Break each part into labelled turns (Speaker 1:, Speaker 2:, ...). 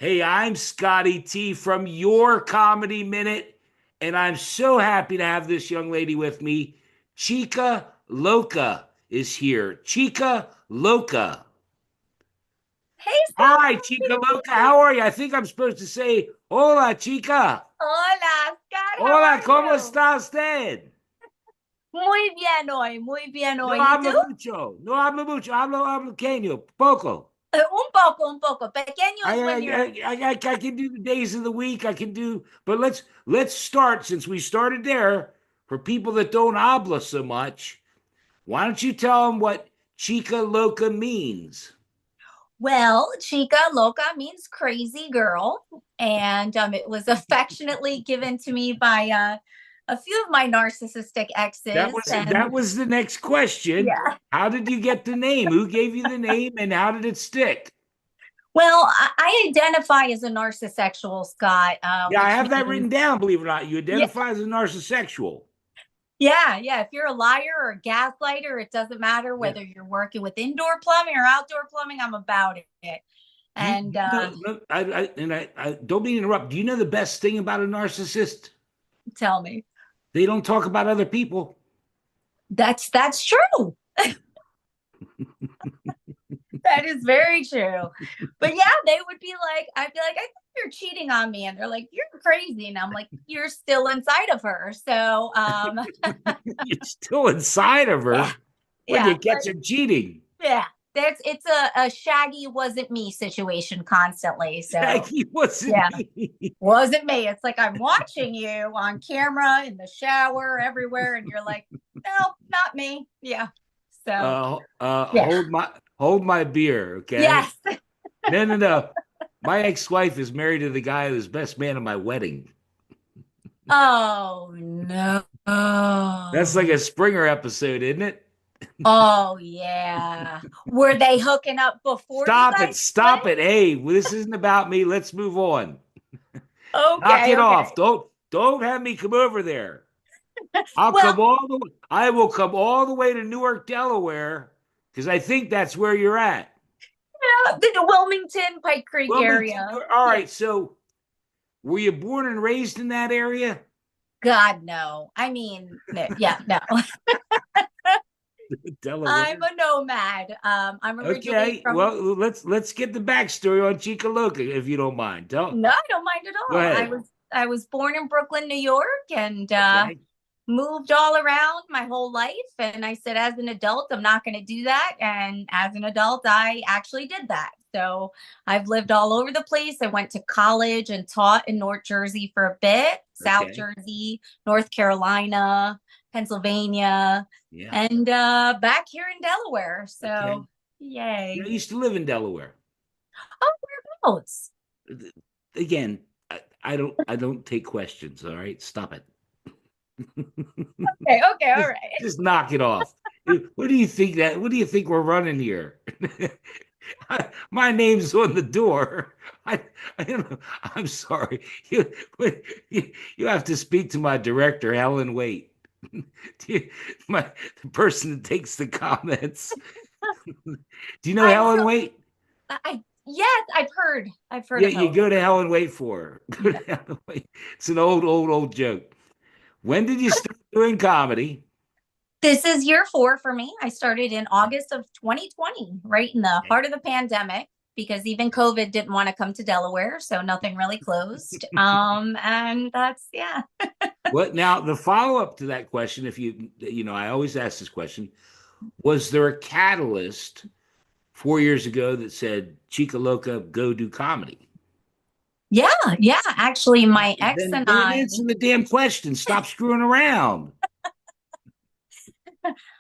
Speaker 1: Hey, I'm Scotty T from Your Comedy Minute, and I'm so happy to have this young lady with me. Chica Loca is here. Chica Loca.
Speaker 2: Hey,
Speaker 1: Hi,
Speaker 2: Scott.
Speaker 1: Chica Loca. How are you? I think I'm supposed to say, Hola, Chica.
Speaker 2: Hola, Scott. How
Speaker 1: Hola,
Speaker 2: are
Speaker 1: ¿cómo
Speaker 2: you?
Speaker 1: está usted?
Speaker 2: Muy bien hoy, muy bien
Speaker 1: No
Speaker 2: hoy. ¿Y tú?
Speaker 1: hablo mucho. No hablo mucho. Hablo pequeño, poco.
Speaker 2: Un poco. Pequeño
Speaker 1: I,
Speaker 2: is when you're.
Speaker 1: I can do the days of the week. I can do, but let's start since we started there. For people that don't habla so much, why don't you tell them what Chica Loca means?
Speaker 2: Well, Chica Loca means crazy girl. And it was affectionately given to me by a few of my narcissistic
Speaker 1: That
Speaker 2: exes.
Speaker 1: was
Speaker 2: And
Speaker 1: that was the next question.
Speaker 2: yeah.
Speaker 1: How did you get the name? Who gave you the name, and how did it stick?
Speaker 2: Well, I identify as a narcissisexual, Scott,
Speaker 1: Yeah, I
Speaker 2: which
Speaker 1: have that
Speaker 2: means,
Speaker 1: written down. Believe it or not, you
Speaker 2: yeah,
Speaker 1: identify as a narcissexual.
Speaker 2: yeah. If you're a liar or a gaslighter, it doesn't matter
Speaker 1: Yeah.
Speaker 2: whether you're working with indoor plumbing or outdoor plumbing. I'm about it. And
Speaker 1: You know, no, I don't mean to interrupt. Do you know the best thing about a narcissist?
Speaker 2: tell me,
Speaker 1: They don't talk about other people.
Speaker 2: that's true. That is very true. But yeah, they would be like, I'd be like, I think you're cheating on me, and they're like, you're crazy, and I'm like, you're still inside of her. So
Speaker 1: You're still inside of
Speaker 2: yeah,
Speaker 1: her when
Speaker 2: yeah,
Speaker 1: you catch her cheating.
Speaker 2: yeah. That's it's a shaggy wasn't me situation constantly. So
Speaker 1: Jackie wasn't
Speaker 2: yeah.
Speaker 1: me.
Speaker 2: Wasn't me. It's like I'm watching you on camera, in the shower, everywhere, and you're like, no, not me. Yeah. So, yeah.
Speaker 1: Hold my beer, okay?
Speaker 2: Yes.
Speaker 1: No. My ex-wife is married to the guy who's best man at my wedding.
Speaker 2: Oh, no.
Speaker 1: That's like a Springer episode, isn't it?
Speaker 2: Oh, yeah. Were they hooking up before you
Speaker 1: Stop it,
Speaker 2: guys split?
Speaker 1: stop it. Hey, this isn't about me. Let's move on. Knock
Speaker 2: Okay,
Speaker 1: it
Speaker 2: okay.
Speaker 1: off. Don't have me come over there.
Speaker 2: Well,
Speaker 1: I will come all the way to Newark, Delaware, because I think that's where you're at.
Speaker 2: yeah, the Wilmington, Pike Creek
Speaker 1: Wilmington.
Speaker 2: area.
Speaker 1: All
Speaker 2: Yeah.
Speaker 1: right. So, were you born and raised in that area?
Speaker 2: God, no. I mean, no, yeah, no. I'm
Speaker 1: Delaware.
Speaker 2: a nomad. I'm originally
Speaker 1: Okay.
Speaker 2: from.
Speaker 1: Well, let's get the backstory on Chica Loca, if you don't mind.
Speaker 2: No, I don't mind at
Speaker 1: Go
Speaker 2: all.
Speaker 1: ahead.
Speaker 2: I was born in Brooklyn, New York, and
Speaker 1: Okay.
Speaker 2: moved all around my whole life. And I said, as an adult, I'm not going to do that. And as an adult, I actually did that. So I've lived all over the place. I went to college and taught in North Jersey for a bit, South
Speaker 1: Okay.
Speaker 2: Jersey, North Carolina, Pennsylvania,
Speaker 1: Yeah.
Speaker 2: and back here in Delaware.
Speaker 1: Okay.
Speaker 2: So
Speaker 1: Yeah, I
Speaker 2: yay.
Speaker 1: used to live in Delaware.
Speaker 2: Oh, whereabouts?
Speaker 1: Again, I don't take questions. All right, stop it.
Speaker 2: Okay, all
Speaker 1: just
Speaker 2: right.
Speaker 1: just knock it off. What do you think that? What do you think we're running here? My name's on the door. I don't know. I'm sorry. You have to speak to my director, Helen Waite. My the person that takes the comments. Do you know
Speaker 2: I'm so
Speaker 1: Helen Waite?
Speaker 2: I yes, I've heard
Speaker 1: Yeah,
Speaker 2: of
Speaker 1: you
Speaker 2: Helen.
Speaker 1: go to Helen Waite for her. Go to Helen Waite. It's an old joke. When did you start doing comedy?
Speaker 2: This is year 4 for me. I started in August of 2020, right in the heart of the pandemic, because even COVID didn't want to come to Delaware, so nothing really closed. And that's yeah.
Speaker 1: What now? The follow up to that question, if I always ask this question: was there a catalyst 4 years ago that said Chica Loca go do comedy?
Speaker 2: Yeah, yeah. Actually, my ex and
Speaker 1: Then
Speaker 2: I,
Speaker 1: answer the damn question. Stop screwing around.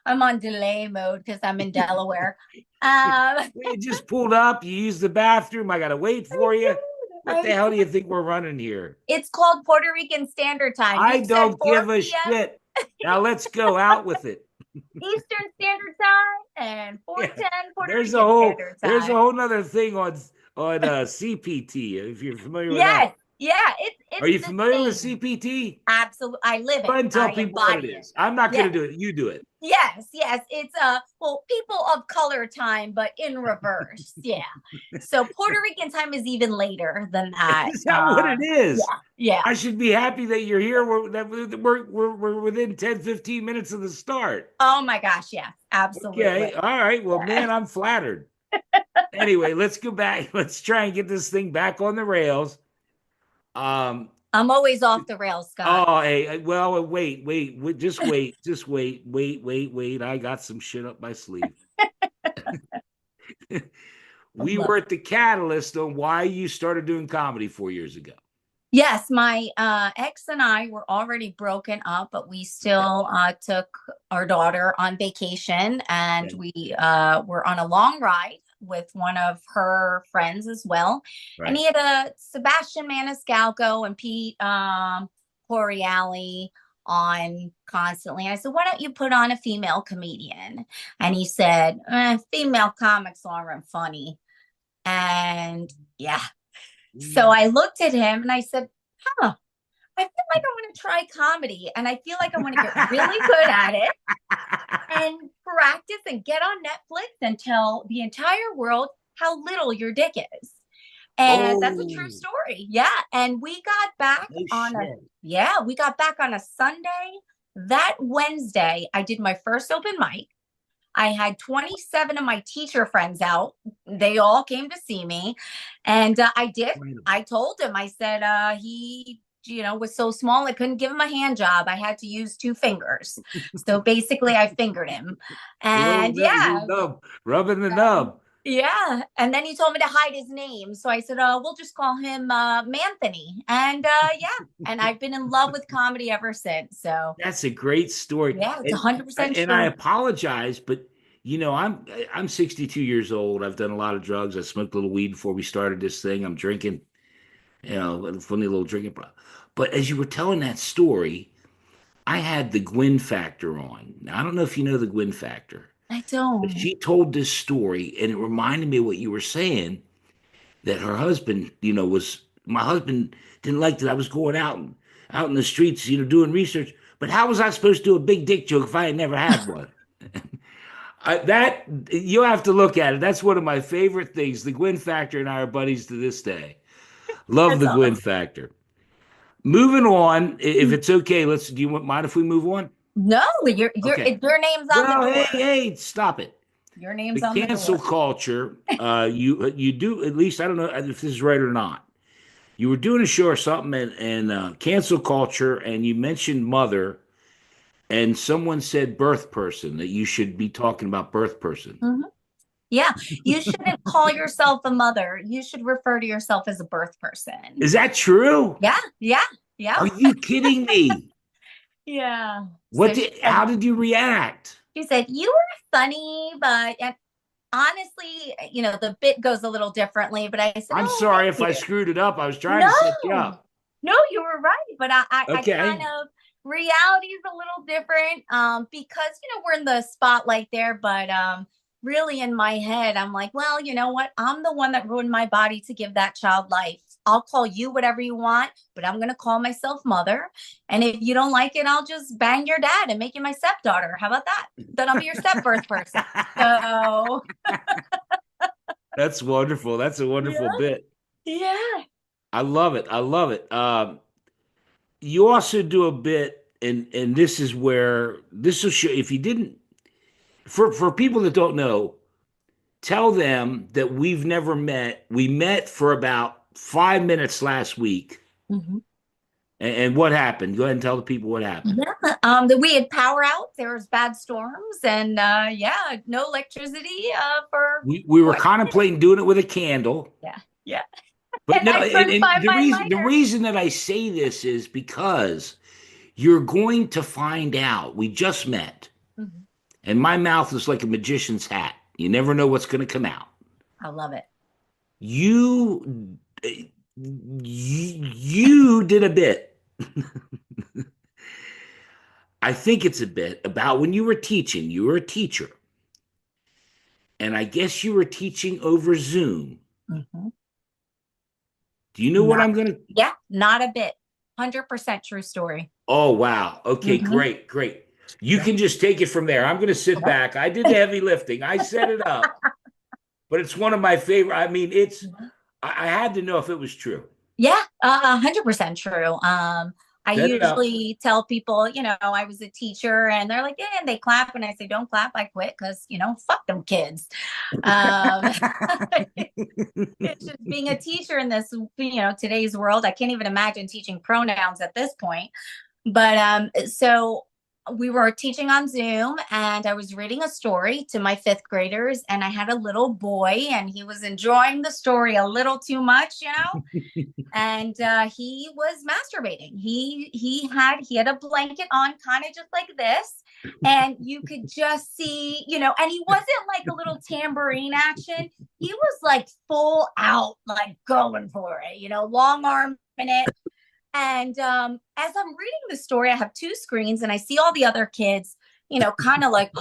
Speaker 2: I'm on delay mode because I'm in Delaware. Um,
Speaker 1: You just pulled up. You used the bathroom. I gotta wait for you. What the
Speaker 2: I
Speaker 1: hell do you think we're running here?
Speaker 2: it's called Puerto Rican Standard Time.
Speaker 1: I
Speaker 2: You said
Speaker 1: don't give a
Speaker 2: 4 p.m.
Speaker 1: shit. Now let's go out with it.
Speaker 2: Eastern Standard Time and
Speaker 1: Yeah,
Speaker 2: 4:10 Puerto
Speaker 1: there's a
Speaker 2: Rican
Speaker 1: whole
Speaker 2: Standard
Speaker 1: there's a
Speaker 2: Time.
Speaker 1: whole nother thing on CPT if you're familiar with
Speaker 2: Yes,
Speaker 1: that.
Speaker 2: Yeah,
Speaker 1: Are
Speaker 2: it's
Speaker 1: you
Speaker 2: the
Speaker 1: familiar with
Speaker 2: same.
Speaker 1: CPT?
Speaker 2: Absolutely. I live
Speaker 1: Go
Speaker 2: it.
Speaker 1: ahead and tell
Speaker 2: I
Speaker 1: people what it
Speaker 2: embody it.
Speaker 1: is. I'm not going
Speaker 2: Yeah.
Speaker 1: to do it. You do it.
Speaker 2: Yes, yes. It's well, people of color time, but in reverse. Yeah. So Puerto Rican time is even later than that.
Speaker 1: Is that what it is?
Speaker 2: Yeah, yeah.
Speaker 1: I should be happy that you're here. We're within 10, 15 minutes of the start.
Speaker 2: Oh my gosh, yes, absolutely.
Speaker 1: Okay. All right. Well,
Speaker 2: Yeah.
Speaker 1: man, I'm flattered. Anyway, let's go back. Let's try and get this thing back on the rails. Um,
Speaker 2: I'm always off the rails, Scott.
Speaker 1: oh, hey, well, just wait. I got some shit up my sleeve.
Speaker 2: I
Speaker 1: We
Speaker 2: love
Speaker 1: were
Speaker 2: it.
Speaker 1: at the catalyst on why you started doing comedy 4 years ago.
Speaker 2: Yes, my ex and I were already broken up, but we
Speaker 1: Okay.
Speaker 2: still took our daughter on vacation, and
Speaker 1: Okay.
Speaker 2: we were on a long ride with one of her friends as well. And
Speaker 1: Right.
Speaker 2: he had a Sebastian Maniscalco and Pete Coriali on constantly. I said, "Why don't you put on a female comedian?" And he said, "Female comics aren't funny." And yeah, so I looked at him and I said, huh, I feel like I want to try comedy and I feel like I want to get really good at it and practice and get on Netflix and tell the entire world how little your dick is. And that's a true
Speaker 1: Oh,
Speaker 2: story. Yeah. And we got back
Speaker 1: no
Speaker 2: on a,
Speaker 1: shit.
Speaker 2: yeah, we got back on a Sunday. That Wednesday, I did my first open mic. I had 27 of my teacher friends out. They all came to see me. And I did.
Speaker 1: Incredible.
Speaker 2: I told him, I said, he, was so small, I couldn't give him a hand job. I had to use two fingers. So basically, I fingered him.
Speaker 1: A
Speaker 2: And
Speaker 1: little
Speaker 2: yeah,
Speaker 1: nub, rubbing the nub.
Speaker 2: yeah. And then he told me to hide his name. So I said, we'll just call him Manthony. And yeah. And I've been in love with comedy ever since. So
Speaker 1: That's a great story.
Speaker 2: yeah, it's
Speaker 1: And
Speaker 2: 100%
Speaker 1: and I
Speaker 2: true.
Speaker 1: apologize, but I'm 62 years old. I've done a lot of drugs. I smoked a little weed before we started this thing. I'm drinking, a funny little drinking problem. But as you were telling that story, I had the Gwyn factor on. Now, I don't know if you know the Gwyn factor,
Speaker 2: I
Speaker 1: but
Speaker 2: don't.
Speaker 1: she told this story, and it reminded me of what you were saying, that her husband, was my husband didn't like that I was going out in the streets, doing research. But how was I supposed to do a big dick joke if I had never had one? That you have to look at it. That's one of my favorite things. The Gwyn factor and I are buddies to this day. Love
Speaker 2: That's
Speaker 1: the Gwyn
Speaker 2: awesome.
Speaker 1: factor. Moving on, if it's okay, do you mind if we move on?
Speaker 2: No, your
Speaker 1: Okay.
Speaker 2: your name's on the
Speaker 1: Well, hey,
Speaker 2: door.
Speaker 1: hey, stop it.
Speaker 2: Your
Speaker 1: The
Speaker 2: name's on the
Speaker 1: cancel
Speaker 2: door.
Speaker 1: culture, you do, at least I don't know if this is right or not. You were doing a show or something, and cancel culture, and you mentioned mother, and someone said birth person, that you should be talking about birth person.
Speaker 2: Mhm. Yeah, you shouldn't call yourself a mother. You should refer to yourself as a birth person.
Speaker 1: Is that true?
Speaker 2: Yeah, yeah, yeah,
Speaker 1: Are you kidding me?
Speaker 2: yeah. So
Speaker 1: How did you react?
Speaker 2: she said you were funny, but and honestly, the bit goes a little differently. But I said,
Speaker 1: I'm
Speaker 2: oh,
Speaker 1: sorry if
Speaker 2: thank
Speaker 1: I
Speaker 2: you.
Speaker 1: screwed it up. I was trying
Speaker 2: No,
Speaker 1: to set you up.
Speaker 2: no, you were right. But I kind
Speaker 1: Okay.
Speaker 2: of reality is a little different because we're in the spotlight there, but really in my head, I'm like, well, you know what? I'm the one that ruined my body to give that child life. I'll call you whatever you want, but I'm gonna call myself mother. And if you don't like it, I'll just bang your dad and make you my stepdaughter. How about that? Then I'll be your step birth person. So
Speaker 1: That's wonderful. That's a wonderful
Speaker 2: yeah,
Speaker 1: bit.
Speaker 2: yeah.
Speaker 1: I love it. I love it. You also do a bit, and this is where this will show. If you didn't, for people that don't know, tell them that we've never met. We met for about 5 minutes last week,
Speaker 2: Mhm.
Speaker 1: and what happened? Go ahead and tell the people what happened.
Speaker 2: Yeah, that we had power out. There was bad storms, and yeah, no electricity for
Speaker 1: We were
Speaker 2: quite a minute.
Speaker 1: contemplating doing it with a candle,
Speaker 2: Yeah, yeah.
Speaker 1: but
Speaker 2: And
Speaker 1: no,
Speaker 2: I
Speaker 1: and,
Speaker 2: couldn't
Speaker 1: and
Speaker 2: find my
Speaker 1: the
Speaker 2: lighter.
Speaker 1: reason that I say this is because you're going to find out. We just met,
Speaker 2: Mhm.
Speaker 1: and my mouth is like a magician's hat. You never know what's going to come out.
Speaker 2: I love it.
Speaker 1: You you did a bit. I think it's a bit about when you were teaching. You were a teacher, and I guess you were teaching over Zoom.
Speaker 2: Mhm.
Speaker 1: Do you know what
Speaker 2: Not,
Speaker 1: I'm gonna?
Speaker 2: yeah, not a bit. 100% true story.
Speaker 1: Oh wow. Okay,
Speaker 2: Hmm.
Speaker 1: great, great. You
Speaker 2: Yeah.
Speaker 1: can just take it from there. I'm gonna sit
Speaker 2: Yeah.
Speaker 1: back. I did the heavy lifting. I set it up, but it's one of my favorite. I mean, it's. I had to know if it was true.
Speaker 2: Yeah, 100% true. I
Speaker 1: Set it up.
Speaker 2: usually tell people, I was a teacher, and they're like, yeah, and they clap, and I say, don't clap, I quit, because fuck them kids. Um, it's just being a teacher in this, today's world. I can't even imagine teaching pronouns at this point. But so we were teaching on Zoom, and I was reading a story to my fifth graders, and I had a little boy, and he was enjoying the story a little too much. And he was masturbating. He had a blanket on, kind of just like this, and you could just see, and he wasn't like a little tambourine action. He was like full out, like going for it, long arm in it. And as I'm reading the story, I have two screens, and I see all the other kids, kind of like,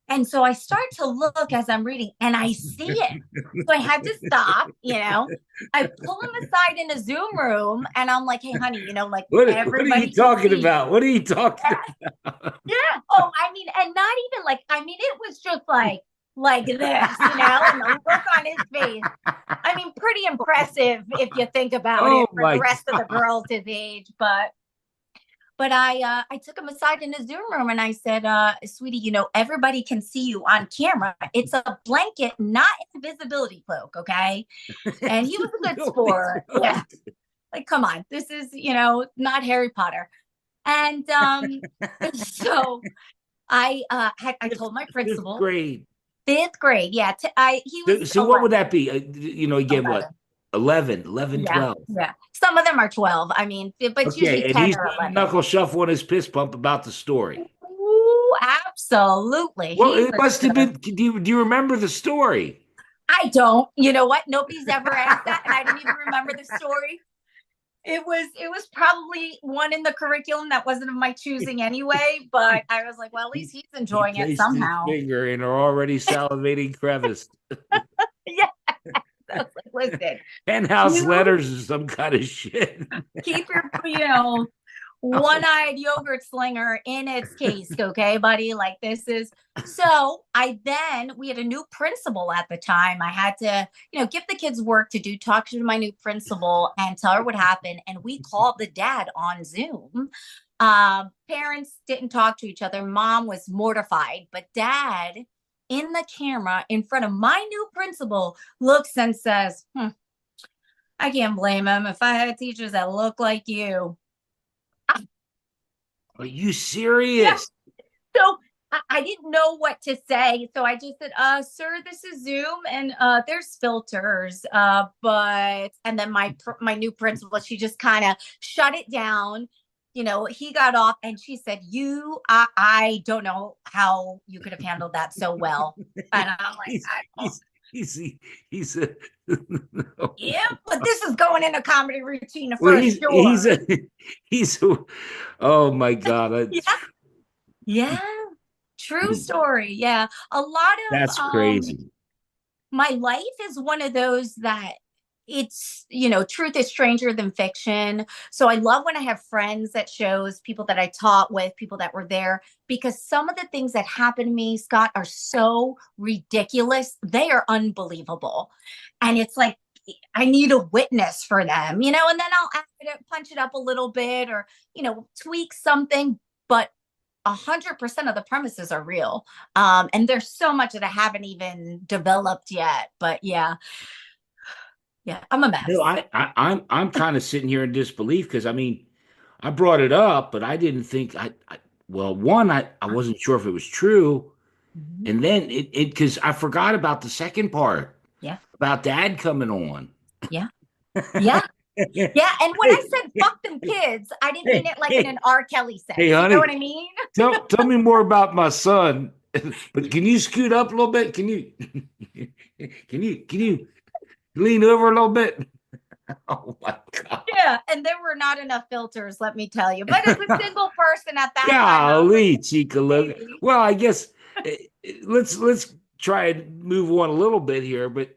Speaker 2: and so I start to look as I'm reading, and I see it. So I had to stop. I pull him aside in a Zoom room, and I'm like, hey, honey, like
Speaker 1: What are you
Speaker 2: everybody can
Speaker 1: talking
Speaker 2: see.
Speaker 1: about? What are you talking
Speaker 2: Yeah.
Speaker 1: about?
Speaker 2: Yeah. Oh, I mean, and not even like, I mean, it was just like this, and the look on his face. I mean, pretty impressive if you think about
Speaker 1: Oh
Speaker 2: it for the
Speaker 1: my
Speaker 2: rest of the
Speaker 1: God.
Speaker 2: girls his age. But I took him aside in a Zoom room, and I said, sweetie, everybody can see you on camera. It's a blanket, not an invisibility cloak, okay? And he was a good sport. Yeah. Like, come on. This is, not Harry Potter. And so I
Speaker 1: Fifth,
Speaker 2: told my
Speaker 1: fifth
Speaker 2: principal,
Speaker 1: grade.
Speaker 2: fifth grade. Yeah. He was
Speaker 1: So what would
Speaker 2: 11.
Speaker 1: that be? Again, what?
Speaker 2: 11.
Speaker 1: 11, 11,
Speaker 2: Yeah.
Speaker 1: 12.
Speaker 2: Yeah. Some of them are 12. I mean, but it's usually
Speaker 1: Okay, and
Speaker 2: 10
Speaker 1: he's
Speaker 2: or
Speaker 1: doing a
Speaker 2: 11.
Speaker 1: knuckle shuffle on his piss pump about the story.
Speaker 2: Ooh, absolutely.
Speaker 1: Well,
Speaker 2: He
Speaker 1: it
Speaker 2: was
Speaker 1: must have
Speaker 2: the
Speaker 1: been. Do you remember the story?
Speaker 2: I don't. You know what? Nobody's ever asked that, and I don't even remember the story. It was probably one in the curriculum that wasn't of my choosing anyway, but I was like, well, at least
Speaker 1: He,
Speaker 2: he's
Speaker 1: he
Speaker 2: enjoying it
Speaker 1: placed his
Speaker 2: somehow.
Speaker 1: finger in her already salivating crevice.
Speaker 2: Yeah. I was like, listen,
Speaker 1: Penthouse
Speaker 2: you
Speaker 1: letters or some kind of shit.
Speaker 2: keep your, one-eyed yogurt slinger in its case, okay, buddy? Like, this is so we had a new principal at the time. I had to, give the kids work to do, talk to my new principal and tell her what happened. And we called the dad on Zoom. Parents didn't talk to each other. Mom was mortified, but dad in the camera in front of my new principal looks and says, I can't blame him. If I had teachers that look like you.
Speaker 1: Are you
Speaker 2: Yeah.
Speaker 1: serious?
Speaker 2: So I didn't know what to say. So I just said, sir, this is Zoom, and there's filters. And then my new principal, she just kind of shut it down. He got off, and she said, I don't know how you could have handled that so well. And I'm like,
Speaker 1: He's
Speaker 2: I don't.
Speaker 1: he's he's he's a
Speaker 2: Yeah, but this is going in a comedy routine
Speaker 1: well,
Speaker 2: for
Speaker 1: he's
Speaker 2: sure.
Speaker 1: a he's a oh my God.
Speaker 2: Yeah. Yeah. True story. Yeah. A lot of
Speaker 1: That's crazy.
Speaker 2: my life is one of those that it's, truth is stranger than fiction. So I love when I have friends that shows, people that I taught with, people that were there, because some of the things that happen to me, Scott, are so ridiculous. They are unbelievable. And it's like, I need a witness for them, and then I'll add it, punch it up a little bit, or, tweak something. But 100% of the premises are real. And there's so much that I haven't even developed yet. But yeah, yeah, I'm a
Speaker 1: No,
Speaker 2: mess.
Speaker 1: I'm kind of sitting here in disbelief because I mean, I brought it up, but I didn't think well, one, I wasn't sure if it was true,
Speaker 2: Mhm.
Speaker 1: and then it because I forgot about the second part
Speaker 2: Yeah,
Speaker 1: about Dad coming on.
Speaker 2: yeah, yeah, yeah. And when I said fuck them kids, I didn't mean
Speaker 1: Hey,
Speaker 2: it like in an
Speaker 1: hey,
Speaker 2: R. Kelly
Speaker 1: hey,
Speaker 2: sense. You know
Speaker 1: honey,
Speaker 2: what I mean?
Speaker 1: tell me more about my son. But can you scoot up a little bit? Can you can you lean over a little bit? Oh my God.
Speaker 2: Yeah. And there were not enough filters, let me tell you. But as a single person at that time, I was like,
Speaker 1: Golly, Chica Loca.
Speaker 2: maybe.
Speaker 1: Well, I guess let's try and move on a little bit here. But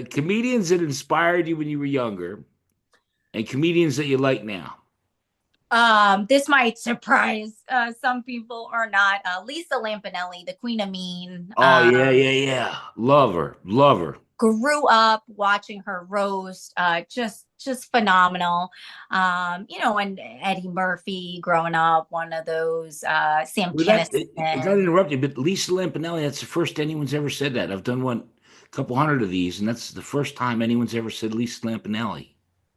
Speaker 1: comedians that inspired you when you were younger, And comedians that you like now.
Speaker 2: This might surprise some people or not. Lisa Lampanelli, the Queen of Mean.
Speaker 1: Oh yeah, yeah, yeah. Love her, love her.
Speaker 2: Grew up watching her roast. Just phenomenal. And Eddie Murphy growing up, one of those. Sam
Speaker 1: Well, I got to
Speaker 2: Kinison.
Speaker 1: interrupt you, but Lisa Lampanelli, that's the first anyone's ever said that. I've done a couple hundred of these, and that's the first time anyone's ever said Lisa Lampanelli.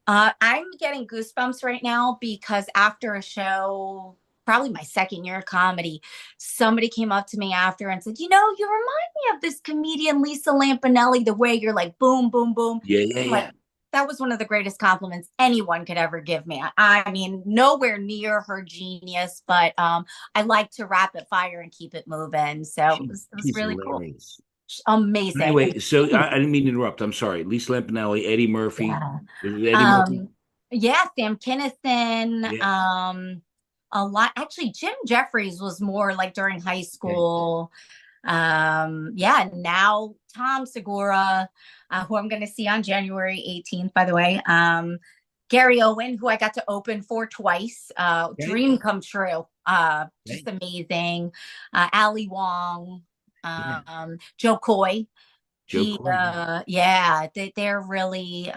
Speaker 2: I'm getting goosebumps right now because after a show, probably my second year of comedy, somebody came up to me after and said, you remind me of this comedian, Lisa Lampanelli, the way you're like, boom, boom, boom.
Speaker 1: Yeah, yeah,
Speaker 2: Like,
Speaker 1: yeah.
Speaker 2: that was one of the greatest compliments anyone could ever give me. I mean, nowhere near her genius, but I like to rapid fire and keep it moving. So it was
Speaker 1: She's
Speaker 2: really cool.
Speaker 1: hilarious.
Speaker 2: Amazing.
Speaker 1: Anyway, so I didn't mean to interrupt. I'm sorry. Lisa Lampanelli, Eddie Murphy.
Speaker 2: Yeah.
Speaker 1: Was it Eddie Murphy?
Speaker 2: Um, yeah, Sam Kinison.
Speaker 1: Yeah.
Speaker 2: A lot. Actually, Jim Jeffries was more like during high
Speaker 1: Okay.
Speaker 2: school. Yeah, now Tom Segura, who I'm going to see on January 18th, by the way. Gary Owen, who I got to open for twice.
Speaker 1: Okay.
Speaker 2: Dream come true. Just
Speaker 1: Okay.
Speaker 2: amazing. Ali Wong,
Speaker 1: Yeah.
Speaker 2: Joe Coy.
Speaker 1: Joe Coy.
Speaker 2: Yeah, they're really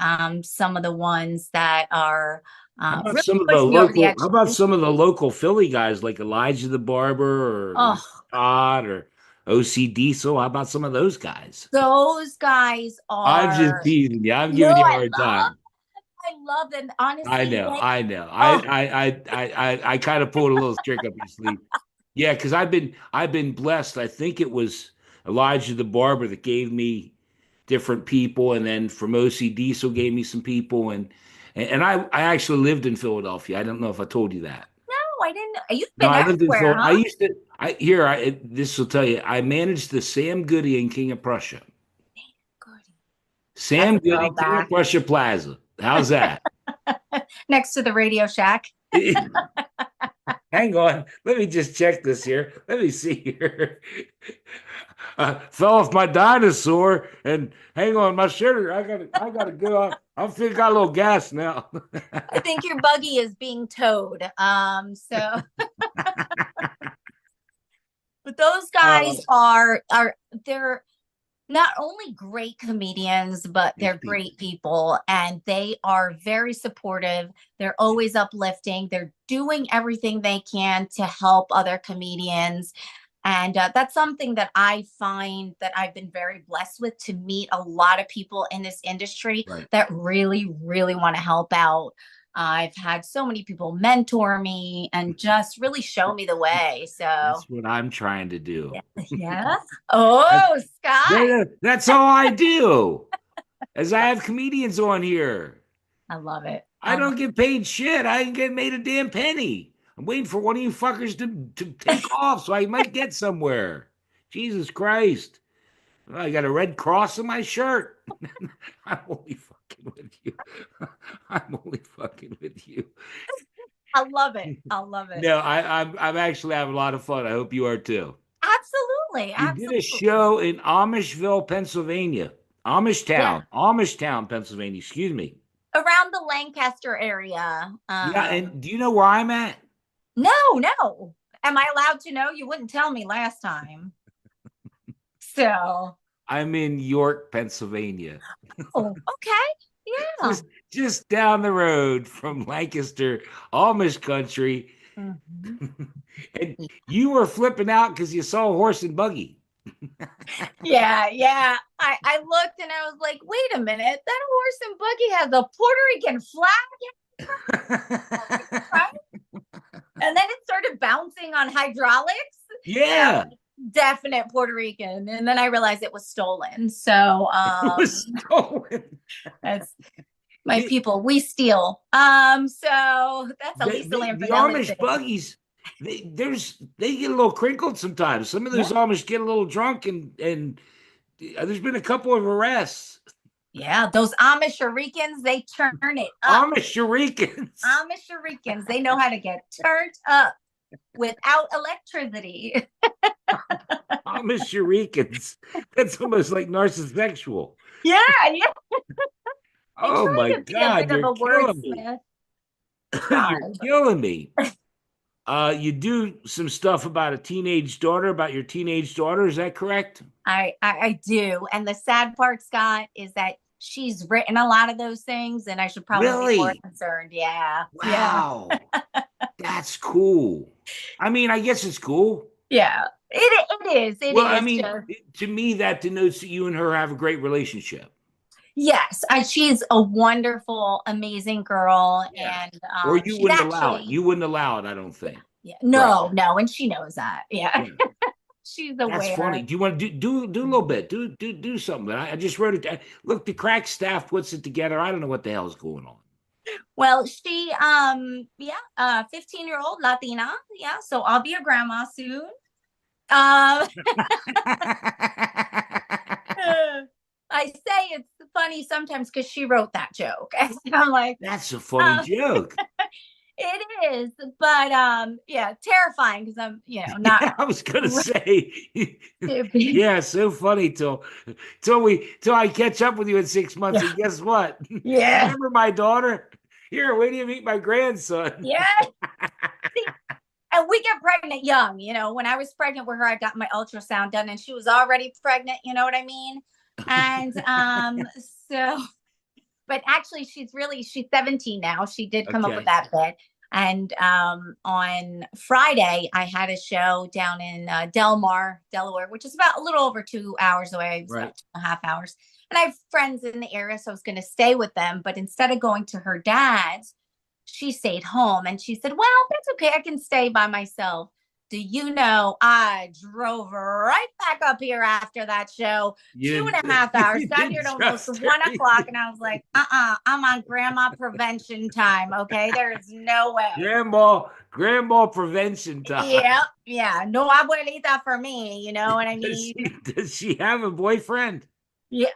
Speaker 2: some of the ones that are
Speaker 1: How about
Speaker 2: really
Speaker 1: some of the
Speaker 2: pushed me over the
Speaker 1: local?
Speaker 2: edge.
Speaker 1: How about some of the local Philly guys like Elijah the Barber or
Speaker 2: Oh,
Speaker 1: Todd or OC Diesel? How about some of those guys?
Speaker 2: those guys
Speaker 1: I'm just
Speaker 2: are
Speaker 1: teasing you. I'm
Speaker 2: no,
Speaker 1: giving you a hard time.
Speaker 2: I love them.
Speaker 1: I
Speaker 2: Honestly,
Speaker 1: know, I know.
Speaker 2: oh,
Speaker 1: I kind of pulled a little trick up your sleeve. Yeah, because I've been blessed. I think it was Elijah the Barber that gave me different people, and then from OC Diesel gave me some people, and I actually lived in Philadelphia. I don't know if I told you that.
Speaker 2: no, I didn't. You've
Speaker 1: No,
Speaker 2: been
Speaker 1: I lived in
Speaker 2: everywhere,
Speaker 1: Phil. I
Speaker 2: huh?
Speaker 1: used to. This will tell you. I managed the Sam Goody and King of Prussia.
Speaker 2: Good. That's
Speaker 1: Sam
Speaker 2: a
Speaker 1: Goody, King of
Speaker 2: throwback.
Speaker 1: Prussia Plaza. How's that?
Speaker 2: Next to the Radio Shack.
Speaker 1: Hang on. Let me just check this here. Let me see here. Fell off my dinosaur and hang on, my shitter. I gotta go on. I'm feeling got a little gas now.
Speaker 2: I think your buggy is being towed. So but those
Speaker 1: uh,
Speaker 2: guys are they're not only great comedians, but
Speaker 1: nice
Speaker 2: they're
Speaker 1: people.
Speaker 2: great people and they are very supportive. They're always uplifting. They're doing everything they can to help other comedians. And that's something that I find that I've been very blessed with to meet a lot of people in this industry
Speaker 1: Right.
Speaker 2: that really, really want to help out. I've had so many people mentor me and just really show me the way. So,
Speaker 1: That's what I'm trying to do.
Speaker 2: yeah.
Speaker 1: That-
Speaker 2: Oh, Scott.
Speaker 1: that's all I do. As I have comedians on here.
Speaker 2: I love it.
Speaker 1: I don't get paid shit. I ain't getting made a damn penny. I'm waiting for one of you fuckers to take off so I might get somewhere. Jesus Christ. I got a red cross on my shirt. I'm only fucking with you. I'm only fucking with you.
Speaker 2: I love it. I love it.
Speaker 1: No, I'm actually having a lot of fun. I hope you are too.
Speaker 2: Absolutely.
Speaker 1: You did a
Speaker 2: Absolutely.
Speaker 1: show in Amishville, Pennsylvania.
Speaker 2: Yeah.
Speaker 1: Amishtown, Pennsylvania. Excuse me.
Speaker 2: Around the Lancaster area.
Speaker 1: Yeah, and do you know where I'm at?
Speaker 2: No, no. Am I allowed to know? You wouldn't tell me last time. So,
Speaker 1: I'm in York, Pennsylvania.
Speaker 2: oh, okay. Yeah.
Speaker 1: just just down the road from Lancaster, Amish country.
Speaker 2: Mhm.
Speaker 1: And you were flipping out because you saw a horse and buggy.
Speaker 2: Yeah, yeah. I looked and I was like, wait a minute, that horse and buggy has a Puerto Rican flag, right? And then it started bouncing on hydraulics. And I was
Speaker 1: Yeah,
Speaker 2: like, definite Puerto Rican. And then I realized it was stolen. So
Speaker 1: it was stolen.
Speaker 2: that's my people. We steal. So that's a Lisa
Speaker 1: The
Speaker 2: Lampanelli
Speaker 1: Amish
Speaker 2: thing.
Speaker 1: buggies, they get a little crinkled sometimes. Some of
Speaker 2: Yeah.
Speaker 1: those Amish get a little drunk, and there's been a couple of arrests.
Speaker 2: Yeah, those Amish Ricans, they turn it up.
Speaker 1: Amish Shurikens.
Speaker 2: Amish Ricans, they know how to get turned up without electricity.
Speaker 1: Amish Shurikens. That's almost like narcissexual.
Speaker 2: Yeah, yeah. I
Speaker 1: Oh
Speaker 2: try
Speaker 1: my
Speaker 2: to be a
Speaker 1: God,
Speaker 2: bit of
Speaker 1: you're
Speaker 2: a
Speaker 1: killing me.
Speaker 2: wordsmith.
Speaker 1: You're
Speaker 2: Try.
Speaker 1: killing me. You do some stuff about a teenage daughter, about your teenage daughter, is that correct?
Speaker 2: I do. And the sad part, Scott, is that she's written a lot of those things, and I should probably be more
Speaker 1: Really?
Speaker 2: concerned. Yeah. Yeah.
Speaker 1: Wow. That's cool. I mean, I guess it's cool.
Speaker 2: Yeah. It is. It
Speaker 1: Well, I
Speaker 2: is
Speaker 1: mean,
Speaker 2: just
Speaker 1: to me, that denotes that you and her have a great relationship.
Speaker 2: yes. She's a wonderful, amazing girl.
Speaker 1: Yeah.
Speaker 2: And
Speaker 1: Or you
Speaker 2: she's
Speaker 1: wouldn't allow it.
Speaker 2: actually
Speaker 1: You wouldn't allow it, I don't
Speaker 2: yeah,
Speaker 1: think.
Speaker 2: yeah.
Speaker 1: Right.
Speaker 2: No, no, and she knows that. Yeah.
Speaker 1: Yeah.
Speaker 2: She's
Speaker 1: That's funny.
Speaker 2: aware.
Speaker 1: Do you want to do a little bit? Do something. I just wrote it down. Look, the crack staff puts it together. I don't know what the hell's going on.
Speaker 2: Well, she 15-year-old Latina. Yeah, so I'll be a grandma soon. Um I say it's funny sometimes because she wrote that joke. And I'm like,
Speaker 1: That's a funny
Speaker 2: um,
Speaker 1: joke.
Speaker 2: it is, but yeah, terrifying because I'm, not
Speaker 1: Yeah, I was gonna say,
Speaker 2: yeah,
Speaker 1: yeah, so funny till I catch up with you in 6 months. And guess what?
Speaker 2: yeah,
Speaker 1: Remember my daughter? Here, wait till you meet my grandson.
Speaker 2: yeah. And we get pregnant young, when I was pregnant with her, I got my ultrasound done and she was already pregnant, you know what I mean? And so but actually she's 17 now. She did come up with
Speaker 1: Okay,
Speaker 2: that bit. And on Friday, I had a show down in Del Mar, Delaware, which is about a little over 2 hours away. It was
Speaker 1: right.
Speaker 2: about 2.5 hours. And I have friends in the area, so I was going to stay with them. But instead of going to her dad's, she stayed home and she said, well, that's okay. I can stay by myself. Do you know I drove right back up here after that show, two
Speaker 1: You
Speaker 2: and a half hours,
Speaker 1: you
Speaker 2: got here
Speaker 1: didn't
Speaker 2: at almost
Speaker 1: trust her.
Speaker 2: 1 o'clock, and I was like, I'm on grandma prevention time. Okay. There is no way.
Speaker 1: Grandma prevention
Speaker 2: Yeah,
Speaker 1: time.
Speaker 2: yeah. No abuelita for me, you know what I
Speaker 1: Does
Speaker 2: mean?
Speaker 1: she have a boyfriend?
Speaker 2: Yeah.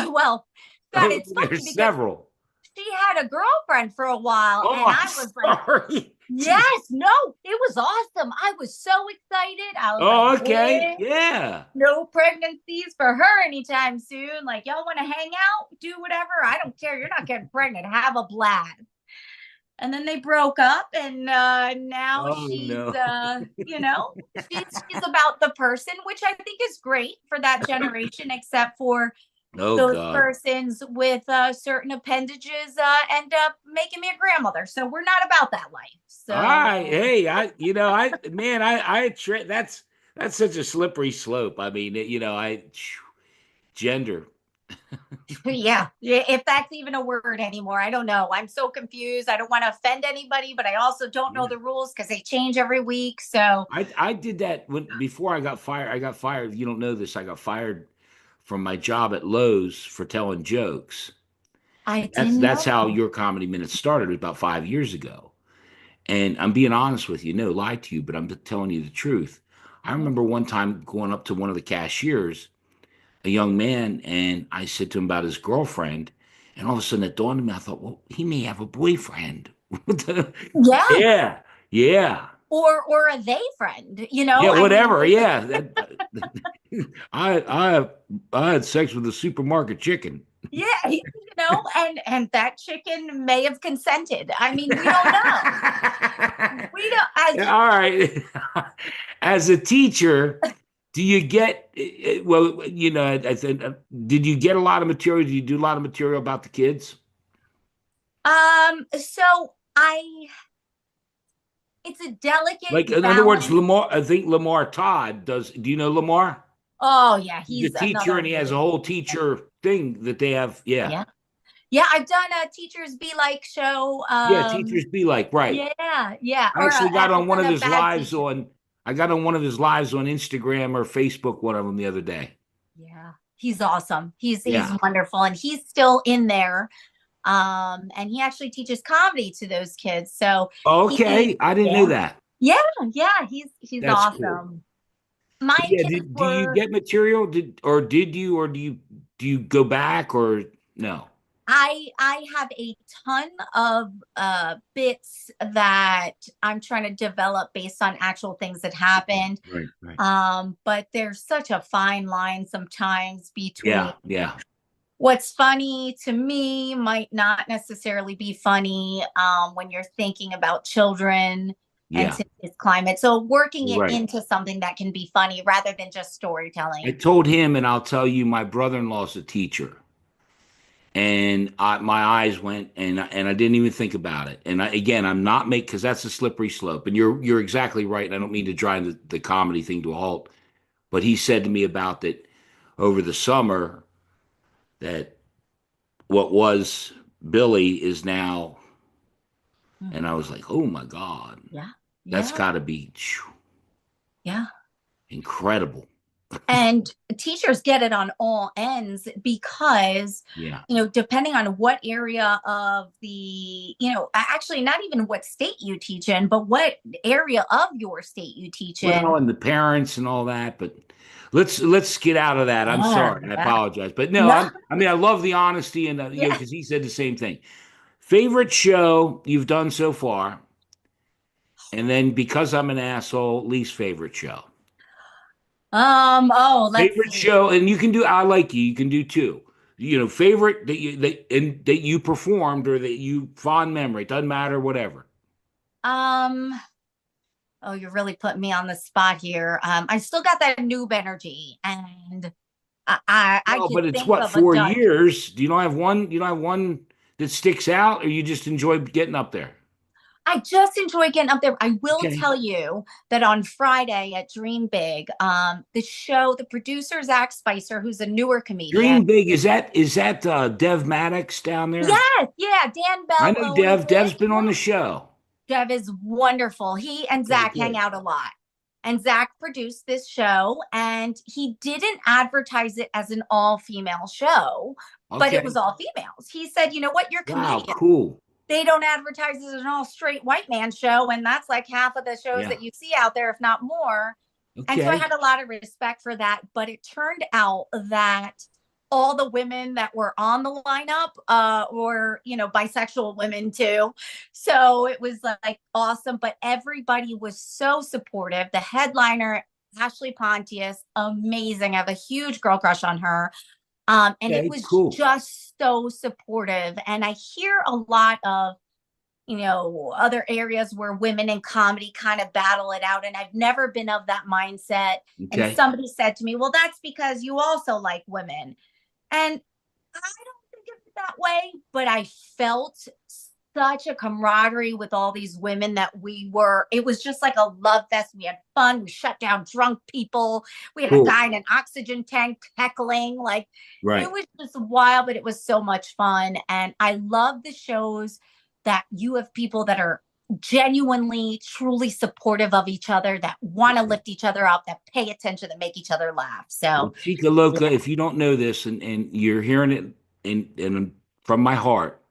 Speaker 2: Well, Scott,
Speaker 1: Oh,
Speaker 2: it's funny
Speaker 1: there's
Speaker 2: because
Speaker 1: several.
Speaker 2: she had a girlfriend for a while,
Speaker 1: Oh,
Speaker 2: and
Speaker 1: I'm
Speaker 2: I was like,
Speaker 1: sorry. She's
Speaker 2: yes, no, it was awesome. I was so excited. I was like,
Speaker 1: oh, okay.
Speaker 2: yeah,
Speaker 1: Yeah.
Speaker 2: no pregnancies for her anytime soon. Like, y'all want to hang out, do whatever. I don't care. You're not getting pregnant. Have a blast. And then they broke up, and now
Speaker 1: Oh
Speaker 2: she's,
Speaker 1: no.
Speaker 2: she's about the person, which I think is great for that generation, except for
Speaker 1: Oh
Speaker 2: those
Speaker 1: God.
Speaker 2: persons with certain appendages end up making me a grandmother. So we're not about that life.
Speaker 1: All
Speaker 2: So
Speaker 1: right. Hey, I man, that's such a slippery slope. I mean, gender.
Speaker 2: yeah, if that's even a word anymore, I don't know. I'm so confused. I don't want to offend anybody, but I also don't know
Speaker 1: Yeah.
Speaker 2: the rules because they change every week. So
Speaker 1: I did that before I got fired. I got fired. You don't know this. I got fired from my job at Lowe's for telling jokes.
Speaker 2: I didn't
Speaker 1: That's
Speaker 2: know.
Speaker 1: how your comedy minutes started. It was about 5 years ago. And I'm being honest with you, no lie to you, but I'm telling you the truth. I remember one time going up to one of the cashiers, a young man, and I said to him about his girlfriend. And all of a sudden it dawned on me, I thought, well, he may have a boyfriend.
Speaker 2: Yeah,
Speaker 1: Yeah, yeah,
Speaker 2: or a they friend.
Speaker 1: yeah,
Speaker 2: I mean,
Speaker 1: whatever. Yeah. I I had sex with a supermarket chicken.
Speaker 2: yeah, and that chicken may have consented. I mean, we don't know. We don't as
Speaker 1: Yeah, all right. As a teacher, do you get well, I think did you get a lot of material? Did you do a lot of material about the kids?
Speaker 2: so I it's a delicate
Speaker 1: Like in other words,
Speaker 2: balance.
Speaker 1: Lamar, I think Lamar Todd does. Do you know Lamar?
Speaker 2: Oh yeah,
Speaker 1: He's a
Speaker 2: he's
Speaker 1: teacher
Speaker 2: another
Speaker 1: and he has a
Speaker 2: really
Speaker 1: whole teacher thing that they have. Yeah.
Speaker 2: yeah. Yeah, I've done a Teachers Be Like show.
Speaker 1: Yeah, teachers be like, right.
Speaker 2: Yeah, yeah.
Speaker 1: I
Speaker 2: Or
Speaker 1: actually got
Speaker 2: I've
Speaker 1: on one
Speaker 2: done
Speaker 1: of
Speaker 2: a
Speaker 1: his
Speaker 2: bad
Speaker 1: lives
Speaker 2: teacher.
Speaker 1: on I got on one of his lives on Instagram or Facebook, one of them the other day.
Speaker 2: Yeah. He's awesome. He's
Speaker 1: Yeah.
Speaker 2: wonderful and he's still in there. And he actually teaches comedy to those kids. So he
Speaker 1: Okay. I didn't know
Speaker 2: yeah.
Speaker 1: that.
Speaker 2: Yeah, yeah, he's
Speaker 1: That's cool.
Speaker 2: awesome. My
Speaker 1: But yeah,
Speaker 2: kids
Speaker 1: do you
Speaker 2: were
Speaker 1: get material? Did you or do you go back or no?
Speaker 2: I have a ton of bits that I'm trying to develop based on actual things that happened.
Speaker 1: Right, right.
Speaker 2: But there's such a fine line sometimes between
Speaker 1: Yeah, yeah.
Speaker 2: what's funny to me might not necessarily be funny when you're thinking about children and
Speaker 1: Yeah,
Speaker 2: today's climate. So working it
Speaker 1: right.
Speaker 2: into something that can be funny rather than just
Speaker 1: I
Speaker 2: storytelling.
Speaker 1: told him, and I'll tell you, my brother-in-law's a teacher, and my eyes went, and I didn't even think about it. And again, I'm not make because that's a slippery slope. And you're exactly right. And I don't mean to drive the comedy thing to a halt, but he said to me about that over the summer that what was Billy is now, and I
Speaker 2: Mhm.
Speaker 1: was like, oh my God,
Speaker 2: Yeah.
Speaker 1: that's
Speaker 2: Yeah.
Speaker 1: got to be
Speaker 2: Yeah.
Speaker 1: incredible.
Speaker 2: And teachers get it on all ends because,
Speaker 1: Yeah.
Speaker 2: depending on what area of actually not even what state you teach in, but what area of your state you teach
Speaker 1: Well,
Speaker 2: in.
Speaker 1: and the parents and all that, but let's get out of that. I'm
Speaker 2: Yeah.
Speaker 1: sorry. I
Speaker 2: Yeah.
Speaker 1: apologize. But no,
Speaker 2: No.
Speaker 1: I mean I love the honesty and
Speaker 2: Yeah.
Speaker 1: because he said the same thing. Favorite show you've done so far, and then because I'm an asshole, least favorite show.
Speaker 2: Oh, let's
Speaker 1: Favorite
Speaker 2: see.
Speaker 1: show, and you can do I like you. You can do two. Favorite that you performed or that you fond memory. Doesn't matter, whatever.
Speaker 2: Um, oh, you're really putting me on the spot here. I still got that noob energy, and I
Speaker 1: Well,
Speaker 2: could
Speaker 1: but it's
Speaker 2: think
Speaker 1: what
Speaker 2: of a
Speaker 1: 4
Speaker 2: dozen.
Speaker 1: years. Do you don't have one? You don't have one that sticks out, or you just enjoy getting up there?
Speaker 2: I just enjoy getting up there. I will
Speaker 1: Okay.
Speaker 2: tell you that on Friday at Dream Big, the producer Zach Spicer, who's a newer comedian.
Speaker 1: Dream big. Is that Dev Maddox down there?
Speaker 2: Yes, yeah, Dan
Speaker 1: I
Speaker 2: Bell
Speaker 1: know
Speaker 2: owns
Speaker 1: Dev.
Speaker 2: it.
Speaker 1: Dev's been on the show.
Speaker 2: Dev is wonderful. He and
Speaker 1: Okay,
Speaker 2: Zach hang
Speaker 1: good.
Speaker 2: out a lot. And Zach produced this show, and he didn't advertise it as an all female show, but it was
Speaker 1: Okay.
Speaker 2: all females. He said, you know what, you're
Speaker 1: Wow,
Speaker 2: comedians.
Speaker 1: cool.
Speaker 2: They don't advertise it as an all straight white man show. And that's like half of the shows
Speaker 1: Yeah.
Speaker 2: that you see out there, if not more. And so I
Speaker 1: Okay.
Speaker 2: had a lot of respect for that. But it turned out that all the women that were on the lineup were, bisexual women too. So it was like awesome. But everybody was so supportive. The headliner, Ashley Pontius, amazing. I have a huge girl crush on her. And it
Speaker 1: Okay,
Speaker 2: was
Speaker 1: cool.
Speaker 2: just so supportive. And I hear a lot of, other areas where women in comedy kind of battle it out. And I've never been of that mindset. And
Speaker 1: Okay.
Speaker 2: somebody said to me, well, that's because you also like women. And I don't think of it that way, but I felt such a camaraderie with all these women that it was just like a love fest. We had fun. We shut down drunk people. We had a
Speaker 1: Cool.
Speaker 2: guy in an oxygen tank heckling. Like it
Speaker 1: Right.
Speaker 2: was just wild, but it was so much fun. And I love the shows that you have people that are genuinely, truly supportive of each other, that want to lift each other up, that pay attention, that make each other laugh.
Speaker 1: Well,
Speaker 2: So,
Speaker 1: Chica
Speaker 2: yeah.
Speaker 1: Loca, if you don't know this and you're hearing it and from my heart,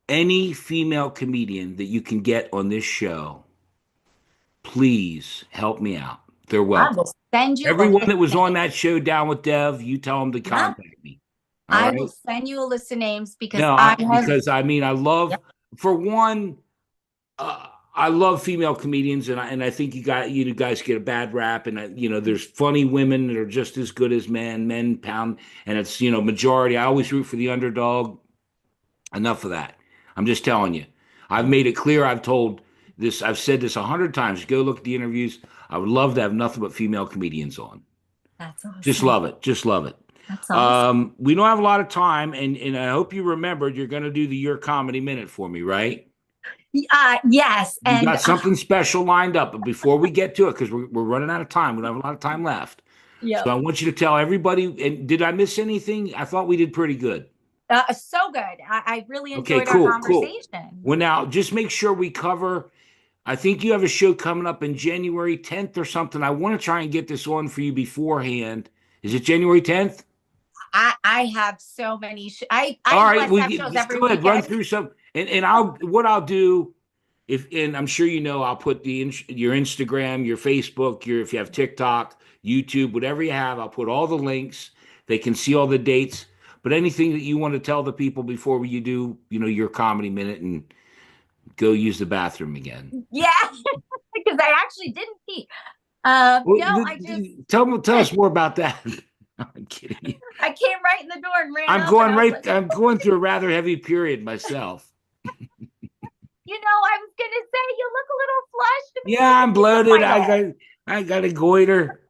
Speaker 1: any female comedian that you can get on this show, please help me out. They're
Speaker 2: I
Speaker 1: welcome.
Speaker 2: will send you a
Speaker 1: Everyone
Speaker 2: list
Speaker 1: that was
Speaker 2: of
Speaker 1: on
Speaker 2: names.
Speaker 1: that show down with Dev, you tell them to
Speaker 2: Yeah,
Speaker 1: contact me. All
Speaker 2: I will
Speaker 1: right.
Speaker 2: send you a list of names because
Speaker 1: No,
Speaker 2: I have,
Speaker 1: because I mean, I
Speaker 2: yeah,
Speaker 1: love, for one, I love female comedians, and I think you guys get a bad rap, and there's funny women that are just as good as men. Men pound, and it's majority. I always root for the underdog. Enough of that. I'm just telling you. I've made it clear. I've told this. I've said this 100 times. Go look at the interviews. I would love to have nothing but female comedians on.
Speaker 2: that's
Speaker 1: Just
Speaker 2: awesome.
Speaker 1: love it. Just love it.
Speaker 2: That's awesome.
Speaker 1: We don't have a lot of time, and I hope you remembered you're going to do the Your Comedy Minute for me, right?
Speaker 2: Yes.
Speaker 1: You
Speaker 2: And
Speaker 1: got something special lined up, but before we get to it, because we're running out of time, we don't have a lot of time left. So
Speaker 2: yep.
Speaker 1: I want you to tell everybody. And did I miss anything? I thought we did pretty good.
Speaker 2: So good. I really
Speaker 1: Okay,
Speaker 2: enjoyed our
Speaker 1: cool, cool.
Speaker 2: conversation.
Speaker 1: Well, now just make sure we cover. I think you have a show coming up in January 10th or something. I want to try and get this on for you beforehand. Is it January 10th?
Speaker 2: I have so many.
Speaker 1: All
Speaker 2: I
Speaker 1: right,
Speaker 2: blessed to have
Speaker 1: we
Speaker 2: shows
Speaker 1: just
Speaker 2: every
Speaker 1: go ahead, run
Speaker 2: weekend.
Speaker 1: through some, and I'll do if, and I'm sure I'll put your Instagram, your Facebook, if you have TikTok, YouTube, whatever you have, I'll put all the links. They can see all the dates. But anything that you want to tell the people before you do, your comedy minute and go use the bathroom again.
Speaker 2: Yeah, because I actually didn't pee.
Speaker 1: Well,
Speaker 2: No, I just
Speaker 1: tell us more about that. I'm kidding you.
Speaker 2: I came right in the door and ran up, and I was like,
Speaker 1: I'm going through a rather heavy period myself.
Speaker 2: I was gonna say you look a little flushed.
Speaker 1: Yeah,
Speaker 2: Maybe
Speaker 1: I'm
Speaker 2: take some
Speaker 1: bloated.
Speaker 2: Midol.
Speaker 1: I got a goiter.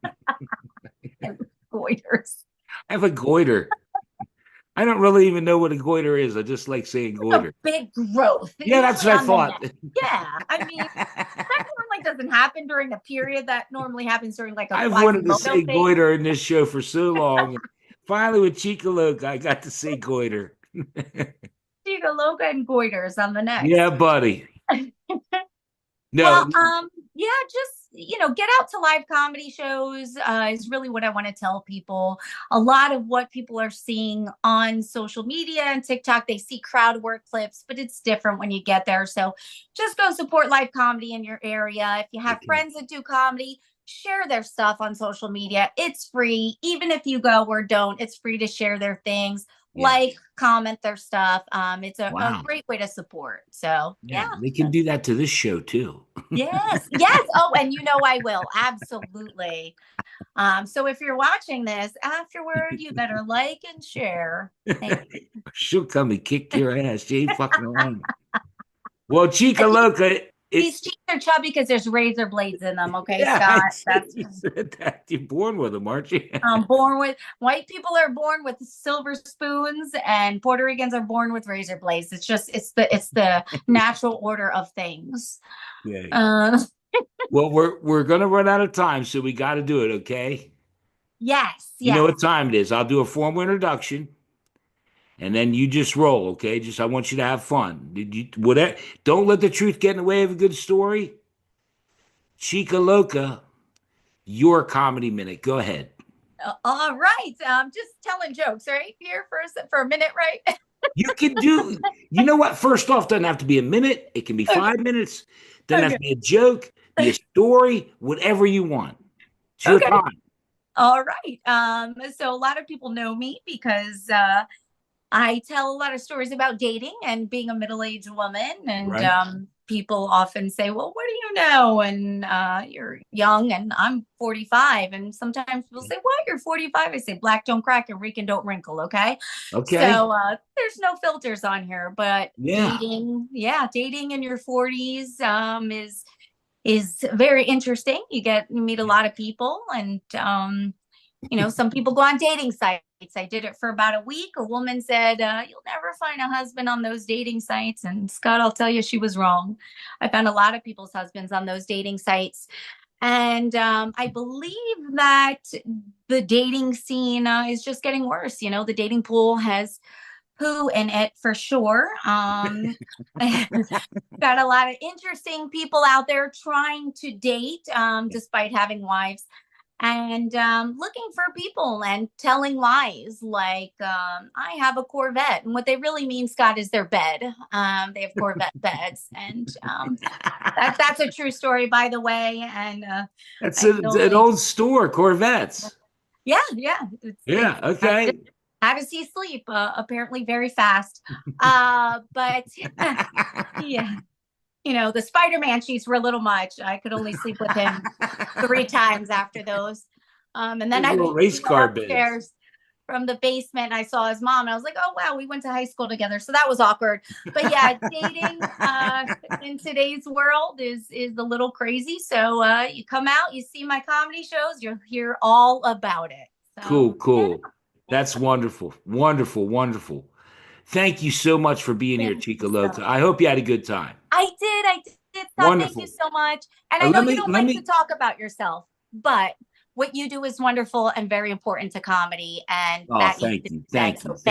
Speaker 2: Goiters.
Speaker 1: I have a goiter. I don't really even know what a goiter is. I just like saying
Speaker 2: A
Speaker 1: goiter.
Speaker 2: big growth,
Speaker 1: Yeah, that's
Speaker 2: usually
Speaker 1: what I
Speaker 2: on the
Speaker 1: thought.
Speaker 2: neck. Yeah, I mean that normally doesn't happen during a period. That normally happens during like a
Speaker 1: I've wanted to say
Speaker 2: Quasimodo phase.
Speaker 1: goiter in this show for so long. Finally, with Chica Loca, I got to say goiter.
Speaker 2: Chica Loca and goiters on the
Speaker 1: Yeah,
Speaker 2: next.
Speaker 1: buddy. No,
Speaker 2: Well, yeah, just get out to live comedy shows is really what I want to tell people. A lot of what people are seeing on social media and TikTok, they see crowd work clips, but it's different when you get there. So just go support live comedy in your area. If you have
Speaker 1: okay.
Speaker 2: friends that do comedy, share their stuff on social media. It's free, even if you go or don't. It's free to share their things,
Speaker 1: Yeah.
Speaker 2: like, comment their stuff. It's a
Speaker 1: Wow.
Speaker 2: great way to support. So
Speaker 1: Yeah,
Speaker 2: yeah.
Speaker 1: they can do that to this show too.
Speaker 2: Yes, yes. Oh, and I will. Absolutely. So if you're watching this afterward, you better like and share. Thank
Speaker 1: She'll come and kick your ass. She ain't fucking around. Well,
Speaker 2: you.
Speaker 1: Chica Loca,
Speaker 2: These
Speaker 1: it's
Speaker 2: cheeks are chubby because there's razor blades in them. Okay,
Speaker 1: yeah,
Speaker 2: Scott.
Speaker 1: I see
Speaker 2: That's
Speaker 1: you said that. You're born with them, aren't you?
Speaker 2: born with white people are born with silver spoons, and Puerto Ricans are born with razor blades. It's the natural order of things.
Speaker 1: Yeah.
Speaker 2: Uh,
Speaker 1: Well, we're gonna run out of time, so we got to do it. Okay.
Speaker 2: yes,
Speaker 1: You know
Speaker 2: yes.
Speaker 1: what time it is. I'll do a formal introduction, and then you just roll. Okay. Just I want you to have fun. Did you whatever? Don't let the truth get in the way of a good story. Chica Loca, your comedy minute. Go ahead.
Speaker 2: All right. Just telling jokes right here for a minute, right?
Speaker 1: You can do, you know what? First off, doesn't have to be a minute. It can be
Speaker 2: Okay.
Speaker 1: 5 minutes. Doesn't have
Speaker 2: Okay.
Speaker 1: to be a joke, be a story, whatever you want. It's your
Speaker 2: Okay.
Speaker 1: time.
Speaker 2: All right. So a lot of people know me because I tell a lot of stories about dating and being a middle-aged woman. And
Speaker 1: Right?
Speaker 2: people often say, well, what do you know? And you're young, and I'm 45. And sometimes people say, what? You're 45? I say, black don't crack and Rican don't wrinkle. Okay.
Speaker 1: Okay.
Speaker 2: So there's no filters on here, but
Speaker 1: Yeah.
Speaker 2: dating in your 40s is very interesting. You meet a lot of people, and some people go on dating sites. I did it for about a week. A woman said, you'll never find a husband on those dating sites. And Scott, I'll tell you, she was wrong. I found a lot of people's husbands on those dating sites. And I believe that the dating scene is just getting worse. The dating pool has poo in it for sure. Got a lot of interesting people out there trying to date despite having wives, and looking for people and telling lies like I have a Corvette. And what they really mean, Scott, is their bed. They have Corvette beds. And that's a true story, by the way. And
Speaker 1: That's
Speaker 2: I can
Speaker 1: an
Speaker 2: only,
Speaker 1: old store, Corvettes.
Speaker 2: yeah, yeah. It's
Speaker 1: Yeah. Okay.
Speaker 2: how does he sleep? Apparently very fast. But yeah, the Spider-Man sheets were a little much. I could only sleep with him 3 times after those. And then
Speaker 1: Those
Speaker 2: I
Speaker 1: little
Speaker 2: we
Speaker 1: race
Speaker 2: went
Speaker 1: car beds.
Speaker 2: upstairs from the basement and I saw his mom and I was like, oh wow, we went to high school together. So that was awkward. But yeah, dating in today's world is a little crazy. So you come out, you see my comedy shows, you'll hear all about it.
Speaker 1: Cool,
Speaker 2: So yeah.
Speaker 1: cool. That's wonderful. Wonderful, wonderful. Thank you so much for being here,
Speaker 2: Thank
Speaker 1: Chica
Speaker 2: you so
Speaker 1: Loca. I hope you had a good time.
Speaker 2: I did, Scott. Thank you
Speaker 1: Wonderful.
Speaker 2: so much. And I know
Speaker 1: Let
Speaker 2: you
Speaker 1: me
Speaker 2: don't
Speaker 1: let
Speaker 2: like to
Speaker 1: me
Speaker 2: talk about yourself, but what you do is wonderful and very important to comedy, and
Speaker 1: oh,
Speaker 2: that needs to
Speaker 1: thank
Speaker 2: be
Speaker 1: you.
Speaker 2: said.
Speaker 1: Thank you.
Speaker 2: So
Speaker 1: Thank
Speaker 2: thank